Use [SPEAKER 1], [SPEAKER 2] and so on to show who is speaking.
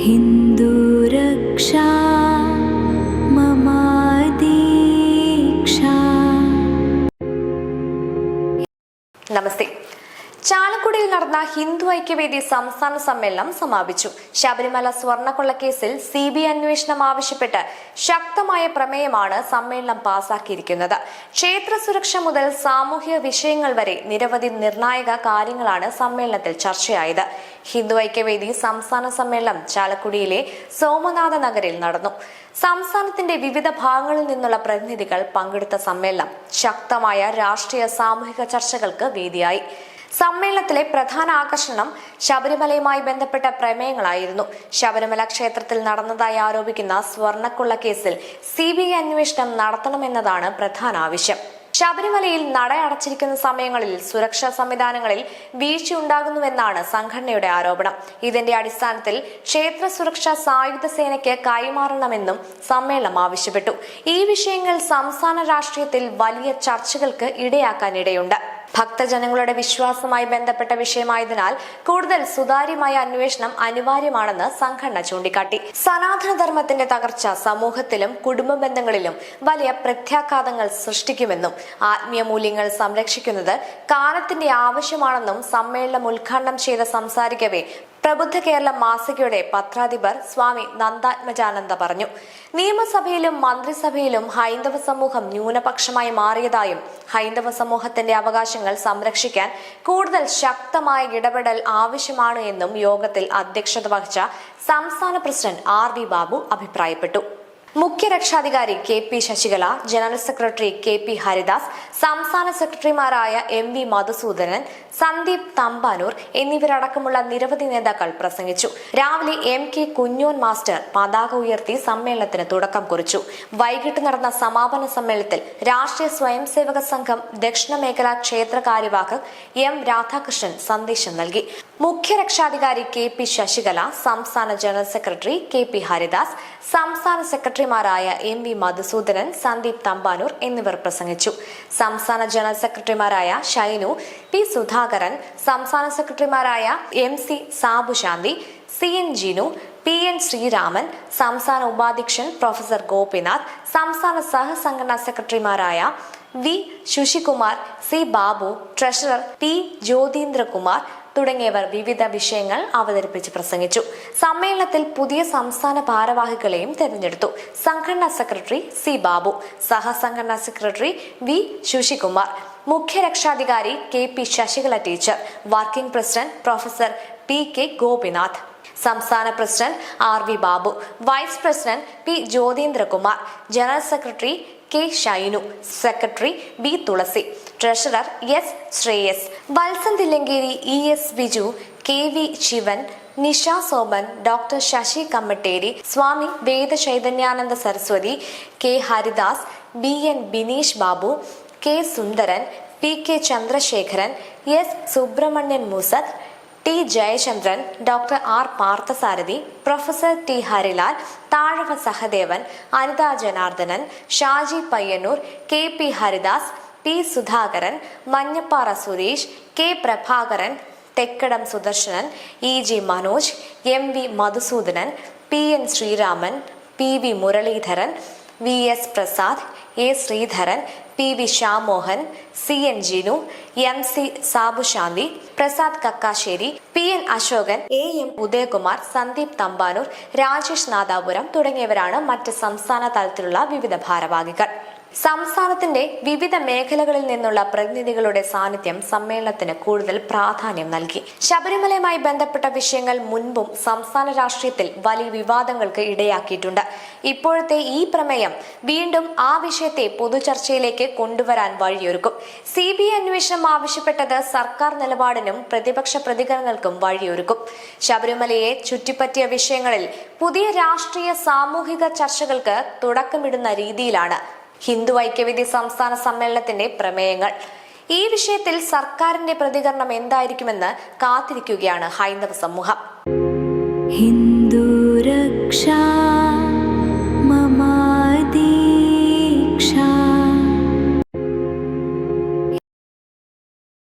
[SPEAKER 1] हिन्दुरक्षा ममादीक्षा।
[SPEAKER 2] നമസ്തേ. ചാലക്കുടിയിൽ നടന്ന ഹിന്ദു ഐക്യവേദി സംസ്ഥാന സമ്മേളനം സമാപിച്ചു. ശബരിമല സ്വർണ്ണക്കൊള്ളക്കേസിൽ CBI അന്വേഷണം ആവശ്യപ്പെട്ട് ശക്തമായ പ്രമേയമാണ് സമ്മേളനം പാസാക്കിയിരിക്കുന്നത്. ക്ഷേത്ര സുരക്ഷ മുതൽ സാമൂഹിക വിഷയങ്ങൾ വരെ നിരവധി നിർണായക കാര്യങ്ങളാണ് സമ്മേളനത്തിൽ ചർച്ചയായത്. ഹിന്ദു ഐക്യവേദി സംസ്ഥാന സമ്മേളനം ചാലക്കുടിയിലെ സോമനാഥ നഗറിൽ നടന്നു. സംസ്ഥാനത്തിന്റെ വിവിധ ഭാഗങ്ങളിൽ നിന്നുള്ള പ്രതിനിധികൾ പങ്കെടുത്ത സമ്മേളനം ശക്തമായ രാഷ്ട്രീയ സാമൂഹിക ചർച്ചകൾക്ക് വേദിയായി. സമ്മേളനത്തിലെ പ്രധാന ആകർഷണം ശബരിമലയുമായി ബന്ധപ്പെട്ട പ്രമേയങ്ങളായിരുന്നു. ശബരിമല ക്ഷേത്രത്തിൽ നടന്നതായി ആരോപിക്കുന്ന സ്വർണ്ണക്കൊള്ള കേസിൽ CBI അന്വേഷണം നടത്തണമെന്നതാണ് പ്രധാന ആവശ്യം. ശബരിമലയിൽ നട അടച്ചിരിക്കുന്ന സമയങ്ങളിൽ സുരക്ഷാ സംവിധാനങ്ങളിൽ വീഴ്ചയുണ്ടാകുന്നുവെന്നാണ് സംഘടനയുടെ ആരോപണം. ഇതിന്റെ അടിസ്ഥാനത്തിൽ ക്ഷേത്ര സുരക്ഷാ സായുധ സേനയ്ക്ക് കൈമാറണമെന്നും സമ്മേളനം ആവശ്യപ്പെട്ടു. ഈ വിഷയങ്ങൾ സംസ്ഥാന രാഷ്ട്രീയത്തിൽ വലിയ ചർച്ചകൾക്ക് ഇടയാക്കാനിടയുണ്ട്. ഭക്തജനങ്ങളുടെ വിശ്വാസവുമായി ബന്ധപ്പെട്ട വിഷയമായതിനാൽ കൂടുതൽ സുതാര്യമായ അന്വേഷണം അനിവാര്യമാണെന്ന് സംഘടന ചൂണ്ടിക്കാട്ടി. സനാതനധർമ്മത്തിന്റെ തകർച്ച സമൂഹത്തിലും കുടുംബ ബന്ധങ്ങളിലും വലിയ പ്രത്യാഘാതങ്ങൾ സൃഷ്ടിക്കുമെന്നും ആത്മീയ മൂല്യങ്ങൾ സംരക്ഷിക്കുന്നത് കാലത്തിന്റെ ആവശ്യമാണെന്നും സമ്മേളനം ഉദ്ഘാടനം ചെയ്ത് സംസാരിക്കവേ പ്രബുദ്ധ കേരളം മാസികയുടെ പത്രാധിപർ സ്വാമി നന്ദാത്മജാനന്ദ പറഞ്ഞു. നിയമസഭയിലും മന്ത്രിസഭയിലും ഹൈന്ദവ സമൂഹം ന്യൂനപക്ഷമായി മാറിയതായും ഹൈന്ദവ സമൂഹത്തിന്റെ അവകാശങ്ങൾ സംരക്ഷിക്കാൻ കൂടുതൽ ശക്തമായ ഇടപെടൽ ആവശ്യമാണ് എന്നും യോഗത്തിൽ അധ്യക്ഷത വഹിച്ച സംസ്ഥാന പ്രസിഡന്റ് RV ബാബു അഭിപ്രായപ്പെട്ടു. മുഖ്യ രക്ഷാധികാരി KP Sasikala, general secretary KP Haridas, സംസ്ഥാന സെക്രട്ടറിമാരായ MV മധുസൂദനൻ, സന്ദീപ് തമ്പാനൂർ എന്നിവരടക്കമുള്ള നിരവധി നേതാക്കൾ പ്രസംഗിച്ചു. രാവിലെ MK കുഞ്ഞോൻ മാസ്റ്റർ പതാക ഉയർത്തി സമ്മേളനത്തിന് തുടക്കം കുറിച്ചു. വൈകിട്ട് നടന്ന സമാപന സമ്മേളനത്തിൽ രാഷ്ട്രീയ സ്വയംസേവക സംഘം ദക്ഷിണ മേഖലാ ക്ഷേത്ര കാര്യവാഹക് M രാധാകൃഷ്ണൻ സന്ദേശം നൽകി. മുഖ്യ രക്ഷാധികാരി KP ശശികല, സംസ്ഥാന ജനറൽ സെക്രട്ടറി KP ഹരിദാസ്, സംസ്ഥാന സെക്രട്ടറിമാരായ MV മധുസൂദനൻ, സന്ദീപ് തമ്പാനൂർ എന്നിവർ പ്രസംഗിച്ചു. സംസ്ഥാന ജനറൽ സെക്രട്ടറിമാരായ ഷൈനു P സുധാകരൻ, സംസ്ഥാന സെക്രട്ടറിമാരായ MC സാബുശാന്തി, CN Jinu, PN Sreeraman, സംസ്ഥാന ഉപാധ്യക്ഷൻ പ്രൊഫസർ ഗോപിനാഥ്, സംസ്ഥാന സഹസംഘടനാ സെക്രട്ടറിമാരായ V ശുശികുമാർ, C Babu, treasurer P Jyothindra Kumar തുടങ്ങിയവർ വിവിധ വിഷയങ്ങൾ അവതരിപ്പിച്ച് പ്രസംഗിച്ചു. സമ്മേളനത്തിൽ പുതിയ സംസ്ഥാന ഭാരവാഹികളെയും തെരഞ്ഞെടുത്തു. സംഘടനാ സെക്രട്ടറി C ബാബു, സഹസംഘടനാ സെക്രട്ടറി V ശുശികുമാർ, മുഖ്യ രക്ഷാധികാരി KP Sasikala teacher, working president professor PK Gopinath, സംസ്ഥാന president RV Babu, vice president P Jyothindrakumar, general secretary K Shainu, secretary B Thulasi, treasurer S Sreyas, Valsan Thillankeri, ES Biju, KV Sivan, Nisha Soman, doctor Sasi Kammateri, Swami Veda Chaitanyananda Saraswati, K Haridas, BN Bineesh Babu, K Sundaran, PK Chandrasekharan, S Subramanian Musad, T Jayachandran, doctor R Parthasarathy, professor T Harilal, Thazhava Sahadevan, Anitha Janardhanan, Shaji Payyanur, KP Haridas, P Sudhakaran, Manjappara Suresh, K Prabhakaran, Thekkadam Sudarsanan, EG Manoj, MV Madhusudanan, PN Sreeraman, PV Muraleedharan, VS Prasad, A Sreedharan, PV Shyamohan, CN Jinu, MC Sabushanthi, Prasad Kakkasseri, PN Asokan, AM Udayakumar, Sandeep Thampanoor, Rajesh Nadapuram തുടങ്ങിയവരാണ് മറ്റ് സംസ്ഥാന തലത്തിലുള്ള വിവിധ ഭാരവാഹികൾ. സംസ്ഥാനത്തിന്റെ വിവിധ മേഖലകളിൽ നിന്നുള്ള പ്രതിനിധികളുടെ സാന്നിധ്യം സമ്മേളനത്തിന് കൂടുതൽ പ്രാധാന്യം നൽകി. ശബരിമലയുമായി ബന്ധപ്പെട്ട വിഷയങ്ങൾ മുൻപും സംസ്ഥാന രാഷ്ട്രീയത്തിൽ വലിയ വിവാദങ്ങൾക്ക് ഇടയാക്കിയിട്ടുണ്ട്. ഇപ്പോഴത്തെ ഈ പ്രമേയം വീണ്ടും ആ വിഷയത്തെ പൊതുചർച്ചയിലേക്ക് കൊണ്ടുവരാൻ വഴിയൊരുക്കും. CBI അന്വേഷണം ആവശ്യപ്പെട്ടത് സർക്കാർ നിലപാടിനും പ്രതിപക്ഷ പ്രതികരണങ്ങൾക്കും വഴിയൊരുക്കും. ശബരിമലയെ ചുറ്റിപ്പറ്റിയ വിഷയങ്ങളിൽ പുതിയ രാഷ്ട്രീയ സാമൂഹിക ചർച്ചകൾക്ക് തുടക്കമിടുന്ന രീതിയിലാണ് ഹിന്ദു ഐക്യവേദി സംസ്ഥാന സമ്മേളനത്തിന്റെ പ്രമേയങ്ങൾ. ഈ വിഷയത്തിൽ സർക്കാരിന്റെ പ്രതികരണം എന്തായിരിക്കുമെന്ന് കാത്തിരിക്കുകയാണ് ഹൈന്ദവ സമൂഹം.
[SPEAKER 1] ഹിന്ദുരക്ഷാ